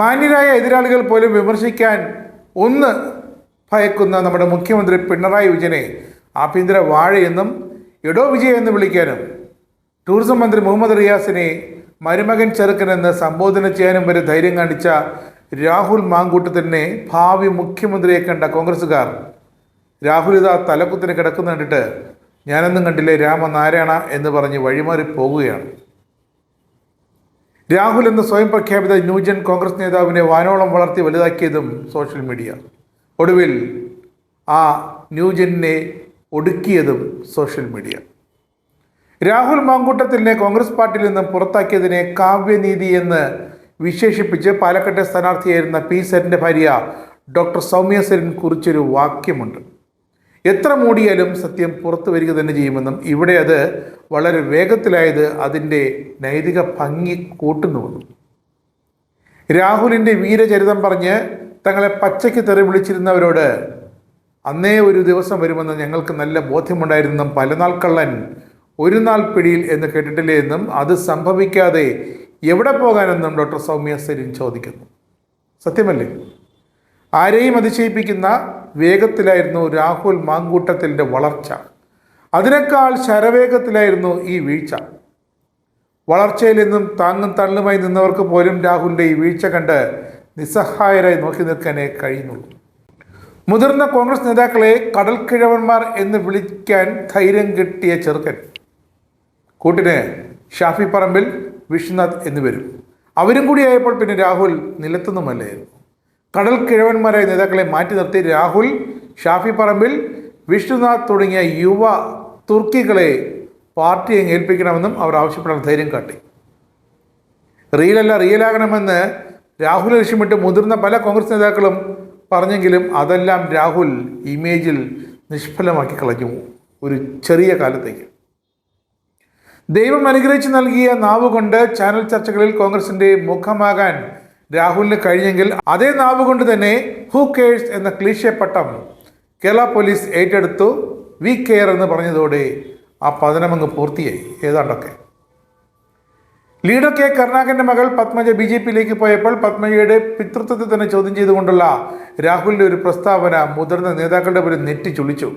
മാന്യരായ എതിരാളികൾ പോലും വിമർശിക്കാൻ ഒന്ന് ഭയക്കുന്ന നമ്മുടെ മുഖ്യമന്ത്രി പിണറായി വിജയനെ ആഭ്യന്തര വാഴയെന്നും എടോ വിജയ എന്ന് വിളിക്കാനും ടൂറിസം മന്ത്രി മുഹമ്മദ് റിയാസിനെ മരുമകൻ ചെറുക്കനെന്ന് സംബോധന ചെയ്യാനും വരെ ധൈര്യം കാണിച്ച രാഹുൽ മാങ്കൂട്ടത്തിനെ ഭാവി മുഖ്യമന്ത്രിയെ കണ്ട കോൺഗ്രസ്സുകാർ രാഹുൽ ഇതാ തലക്കുത്തിന് കിടക്കുന്ന കണ്ടിട്ട് ഞാനൊന്നും കണ്ടില്ലേ രാമനാരായണ എന്ന് പറഞ്ഞ് വഴിമാറി പോകുകയാണ്. രാഹുൽ എന്ന സ്വയം പ്രഖ്യാപിത ന്യൂജൻ കോൺഗ്രസ് നേതാവിനെ വാനോളം വളർത്തി വലുതാക്കിയതും സോഷ്യൽ മീഡിയ, ഒടുവിൽ ആ ന്യൂജനെ ഒടുക്കിയതും സോഷ്യൽ മീഡിയ. രാഹുൽ മാങ്കൂട്ടത്തിനെ കോൺഗ്രസ് പാർട്ടിയിൽ നിന്നും പുറത്താക്കിയതിനെ കാവ്യനീതി എന്ന് വിശേഷിപ്പിച്ച് പാലക്കാട്ടെ സ്ഥാനാർത്ഥിയായിരുന്ന പി സരിൻ്റെ ഭാര്യ ഡോക്ടർ സൗമ്യ സരിൻ കുറിച്ചൊരു വാക്യമുണ്ട്. എത്ര മൂടിയാലും സത്യം പുറത്തു വരിക തന്നെ ചെയ്യുമെന്നും ഇവിടെ അത് വളരെ വേഗത്തിലായത് അതിൻ്റെ നൈതിക ഭംഗി കൂട്ടുന്നുവെന്നും. രാഹുലിൻ്റെ വീരചരിതം പറഞ്ഞ് തങ്ങളെ പച്ചയ്ക്ക് തെറി വിളിച്ചിരുന്നവരോട് അന്നേ ഒരു ദിവസം വരുമെന്ന് ഞങ്ങൾക്ക് നല്ല ബോധ്യമുണ്ടായിരുന്നെന്നും പലനാൾ കള്ളൻ ഒരു നാൾ പിടിയിൽ എന്ന് കേട്ടിട്ടില്ലേ എന്നും അത് സംഭവിക്കാതെ എവിടെ പോകാനെന്നും ഡോക്ടർ സൗമ്യ സരിൻ ചോദിക്കുന്നു. സത്യമല്ലേ? ആരെയും അതിശയിപ്പിക്കുന്ന വേഗത്തിലായിരുന്നു രാഹുൽ മാങ്കൂട്ടത്തിൻ്റെ വളർച്ച. അതിനേക്കാൾ ശരവേഗത്തിലായിരുന്നു ഈ വീഴ്ച. വളർച്ചയിൽ നിന്നും താങ്ങും തള്ളുമായി നിന്നവർക്ക് പോലും രാഹുലിൻ്റെ ഈ വീഴ്ച കണ്ട് നിസ്സഹായരായി നോക്കി നിൽക്കാനേ കഴിയുന്നുള്ളൂ. മുതിർന്ന കോൺഗ്രസ് നേതാക്കളെ കടൽക്കിഴവന്മാർ എന്ന് വിളിക്കാൻ ധൈര്യം കിട്ടിയ ചെറുക്കൻ, കൂട്ടിന് ഷാഫി പറമ്പിൽ, വിശ്വനാഥ് എന്നിവരും അവരും കൂടിയായപ്പോൾ പിന്നെ രാഹുൽ നിലത്തുനിന്നുമല്ലായിരുന്നു. കടൽ കിഴവന്മാരായ നേതാക്കളെ മാറ്റി നിർത്തി രാഹുൽ, ഷാഫി പറമ്പിൽ, വിഷ്ണുനാഥ് തുടങ്ങിയ യുവ തുർക്കികളെ പാർട്ടിയെ ഏൽപ്പിക്കണമെന്നും അവർ ആവശ്യപ്പെടാൻ ധൈര്യം കാട്ടി. റിയലാകണമെന്ന് രാഹുൽ ലക്ഷ്യമിട്ട് മുതിർന്ന പല കോൺഗ്രസ് നേതാക്കളും പറഞ്ഞെങ്കിലും അതെല്ലാം രാഹുൽ ഇമേജിൽ നിഷ്ഫലമാക്കി കളഞ്ഞു ഒരു ചെറിയ കാലത്തേക്ക്. ദൈവം അനുഗ്രഹിച്ച് നൽകിയ നാവുകൊണ്ട് ചാനൽ ചർച്ചകളിൽ കോൺഗ്രസിൻ്റെ മുഖമാകാൻ രാഹുലിന് കഴിഞ്ഞെങ്കിൽ അതേ നാവുകൊണ്ട് തന്നെ ഹൂ കെയർസ് എന്ന ക്ലീശേ പട്ടം കേരള പോലീസ് ഏറ്റെടുത്തു. വി കെയർ എന്ന് പറഞ്ഞതോടെ ആ പതനമങ്ങ് പൂർത്തിയായി. ഏതാണ്ടൊക്കെ ലീഡർ കെ കരുണാകരൻ്റെ മകൾ പത്മജ BJP-യിലേക്ക് പോയപ്പോൾ പത്മജയുടെ പിതൃത്വത്തെ തന്നെ ചോദ്യം ചെയ്തുകൊണ്ടുള്ള രാഹുലിൻ്റെ ഒരു പ്രസ്താവന മുതിർന്ന നേതാക്കളുടെ പോലും നെറ്റി ചുളിച്ചു.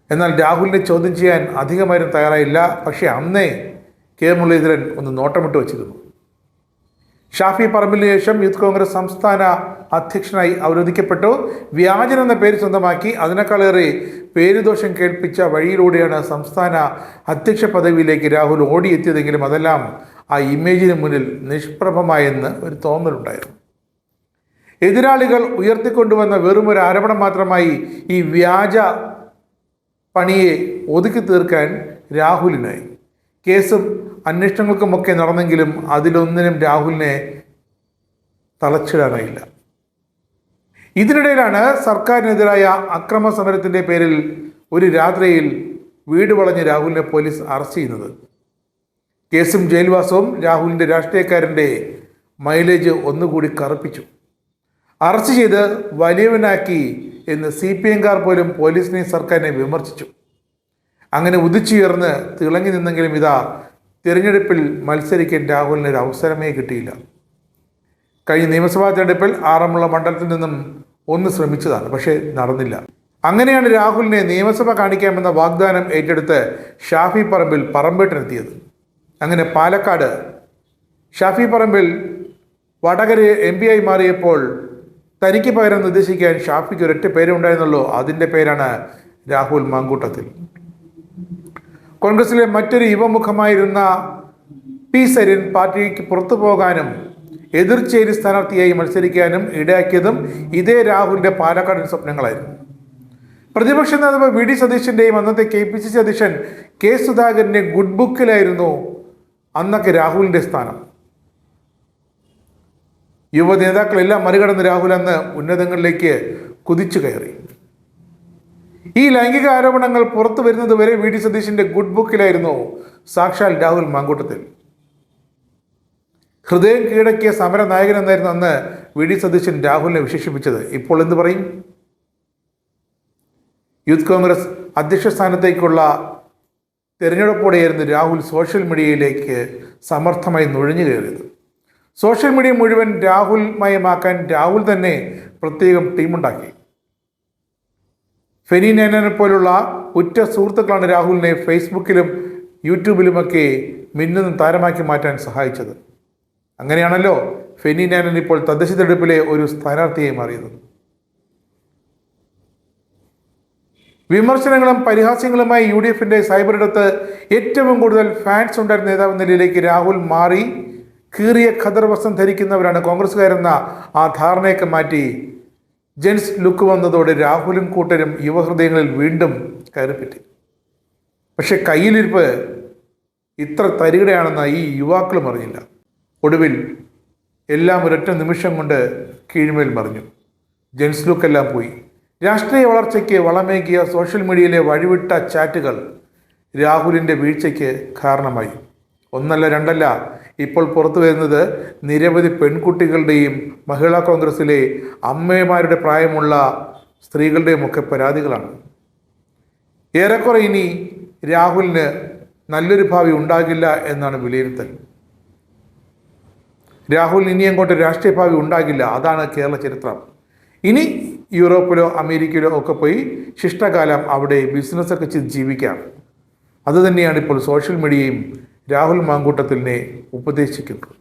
എന്നാൽ രാഹുലിനെ ചോദ്യം ചെയ്യാൻ അധികമാരും തയ്യാറായില്ല. പക്ഷേ അന്നേ കെ മുരളീധരൻ ഒന്ന് നോട്ടമിട്ട് വച്ചിരുന്നു. ഷാഫി പറമ്പിലിന് ശേഷം യൂത്ത് കോൺഗ്രസ് സംസ്ഥാന അധ്യക്ഷനായി അവരോധിക്കപ്പെട്ടു. വ്യാജൻ എന്ന പേര് സ്വന്തമാക്കി അതിനേക്കാളേറെ പേരുദോഷം കേൾപ്പിച്ച വഴിയിലൂടെയാണ് സംസ്ഥാന അധ്യക്ഷ പദവിയിലേക്ക് രാഹുൽ ഓടിയെത്തിയതെങ്കിലും അതെല്ലാം ആ ഇമേജിന് മുന്നിൽ നിഷ്പ്രഭമായെന്ന് ഒരു തോന്നലുണ്ടായിരുന്നു. എതിരാളികൾ ഉയർത്തിക്കൊണ്ടുവന്ന വെറുമൊരു ആരോപണം മാത്രമായി ഈ വ്യാജ പണിയെ ഒതുക്കി തീർക്കാൻ രാഹുലിനായി. കേസും അന്വേഷണങ്ങൾക്കുമൊക്കെ നടന്നെങ്കിലും അതിലൊന്നിനും രാഹുലിനെ തളച്ചിടാനായില്ല. ഇതിനിടയിലാണ് സർക്കാരിനെതിരായ അക്രമ സമരത്തിൻ്റെ പേരിൽ ഒരു രാത്രിയിൽ വീട് വളഞ്ഞ് രാഹുലിനെ പോലീസ് അറസ്റ്റ് ചെയ്യുന്നത്. കേസും ജയിൽവാസവും രാഹുലിൻ്റെ രാഷ്ട്രീയക്കാരൻ്റെ മൈലേജ് ഒന്നുകൂടി കറുപ്പിച്ചു. അറസ്റ്റ് ചെയ്ത് വലിയവനാക്കി എന്ന് CPM-കാർ പോലും പോലീസിനെയും സർക്കാരിനെ വിമർശിച്ചു. അങ്ങനെ ഉദിച്ചുയർന്ന് തിളങ്ങി നിന്നെങ്കിലും ഇതാ തിരഞ്ഞെടുപ്പിൽ മത്സരിക്കാൻ രാഹുലിന് ഒരു അവസരമേ കിട്ടിയില്ല. കഴിഞ്ഞ നിയമസഭാ തിരഞ്ഞെടുപ്പിൽ ആറന്മുള മണ്ഡലത്തിൽ നിന്നും ഒന്ന് ശ്രമിച്ചതാണ്, പക്ഷേ നടന്നില്ല. അങ്ങനെയാണ് രാഹുലിനെ നിയമസഭ കാണിക്കാമെന്ന വാഗ്ദാനം ഏറ്റെടുത്ത് ഷാഫി പറമ്പിൽ പറമ്പേട്ടിനെത്തിയത്. അങ്ങനെ പാലക്കാട് ഷാഫി പറമ്പിൽ വടകര MP ആയി മാറിയപ്പോൾ തനിക്ക് പകരം നിർദ്ദേശിക്കാൻ ഷാഫിക്ക് ഒരൊറ്റ പേരേ ഉണ്ടായിരുന്നുള്ളൂ. അതിൻ്റെ പേരാണ് രാഹുൽ മാങ്കൂട്ടത്തിൽ. കോൺഗ്രസിലെ മറ്റൊരു യുവമുഖമായിരുന്ന പി സരിൻ പാർട്ടിക്ക് പുറത്തു പോകാനും എതിർചേരി സ്ഥാനാർത്ഥിയായി മത്സരിക്കാനും ഇടയാക്കിയതും ഇതേ രാഹുലിൻ്റെ പാലക്കാടൻ സ്വപ്നങ്ങളായിരുന്നു. പ്രതിപക്ഷ നേതാവ് VD സതീശൻ്റെയും അന്നത്തെ KPCC അധ്യക്ഷൻ K സുധാകരൻ്റെ ഗുഡ് ബുക്കിലായിരുന്നു അന്നൊക്കെ രാഹുലിൻ്റെ സ്ഥാനം. യുവ നേതാക്കളെല്ലാം മറികടന്ന് രാഹുൽ അന്ന് ഉന്നതങ്ങളിലേക്ക് കുതിച്ചു കയറി. ഈ ലൈംഗിക ആരോപണങ്ങൾ പുറത്തു വരുന്നത് വരെ VD സതീശൻ്റെ ഗുഡ് ബുക്കിലായിരുന്നു സാക്ഷാൽ രാഹുൽ മാങ്കൂട്ടത്തിൽ. ഹൃദയം കീഴടക്കിയ സമര നായകൻ എന്നായിരുന്നു അന്ന് VD സതീശൻ രാഹുലിനെ വിശേഷിപ്പിച്ചത്. ഇപ്പോൾ എന്ത് പറയും? യൂത്ത് കോൺഗ്രസ് അധ്യക്ഷ സ്ഥാനത്തേക്കുള്ള തിരഞ്ഞെടുപ്പോടെയായിരുന്നു രാഹുൽ സോഷ്യൽ മീഡിയയിലേക്ക് സമർത്ഥമായി നുഴഞ്ഞു കയറിയത്. സോഷ്യൽ മീഡിയ മുഴുവൻ രാഹുൽ മയമാക്കാൻ രാഹുൽ തന്നെ പ്രത്യേകം ടീമുണ്ടാക്കി. ഫെനി നാനനെ പോലുള്ള ഉറ്റ സുഹൃത്തുക്കളാണ് രാഹുലിനെ ഫേസ്ബുക്കിലും യൂട്യൂബിലുമൊക്കെ മിന്നുന്ന താരമാക്കി മാറ്റാൻ സഹായിച്ചത്. അങ്ങനെയാണല്ലോ ഫെനി നാനൻ ഇപ്പോൾ തദ്ദേശ തെരഞ്ഞെടുപ്പിലെ ഒരു സ്ഥാനാർത്ഥിയായി മാറിയത്. വിമർശനങ്ങളും പരിഹാസ്യങ്ങളുമായി UDFന്റെ സൈബറിടത്ത് ഏറ്റവും കൂടുതൽ ഫാൻസ് ഉണ്ടായിരുന്ന നേതാവ് നിലയിലേക്ക് രാഹുൽ മാറി. കീറിയ ഖദർ വസ്ത്രം ധരിക്കുന്നവരാണ് കോൺഗ്രസ്സുകാരെന്ന ആ ധാരണയൊക്കെ മാറ്റി ജെൻസ് ലുക്ക് വന്നതോടെ രാഹുലും കൂട്ടരും യുവഹൃദയങ്ങളിൽ വീണ്ടും കയറിപ്പറ്റി. പക്ഷെ കയ്യിലിരിപ്പ് ഇത്ര തരികടയാണെന്ന് ഈ യുവാക്കളും അറിഞ്ഞില്ല. ഒടുവിൽ എല്ലാം ഒരൊറ്റ നിമിഷം കൊണ്ട് കീഴ്മേൽ മറിഞ്ഞു. ജെൻസ് ലുക്കെല്ലാം പോയി. രാഷ്ട്രീയ വളർച്ചയ്ക്ക് വളമേകിയ സോഷ്യൽ മീഡിയയിലെ വഴിവിട്ട ചാറ്റുകൾ രാഹുലിൻ്റെ വീഴ്ചയ്ക്ക് കാരണമായി. ഒന്നല്ല രണ്ടല്ല, ഇപ്പോൾ പുറത്തു വരുന്നത് നിരവധി പെൺകുട്ടികളുടെയും മഹിളാ കോൺഗ്രസിലെ അമ്മമാരുടെ പ്രായമുള്ള സ്ത്രീകളുടെയും ഒക്കെ പരാതികളാണ്. ഏറെക്കുറെ ഇനി രാഹുലിന് നല്ലൊരു ഭാവി ഉണ്ടാകില്ല എന്നാണ് വിലയിരുത്തൽ. രാഹുൽ ഇനി അങ്ങോട്ട് രാഷ്ട്രീയ ഭാവി ഉണ്ടാകില്ല. അതാണ് കേരള ചരിത്രം. ഇനി യൂറോപ്പിലോ അമേരിക്കയിലോ ഒക്കെ പോയി ശിഷ്ടകാലം അവിടെ ബിസിനസ്സൊക്കെ ചെയ്ത് ജീവിക്കാം. അതുതന്നെയാണ് ഇപ്പോൾ സോഷ്യൽ മീഡിയയും രാഹുൽ മാങ്കൂട്ടത്തിലിനെ ഉപദേശിക്കുന്നത്.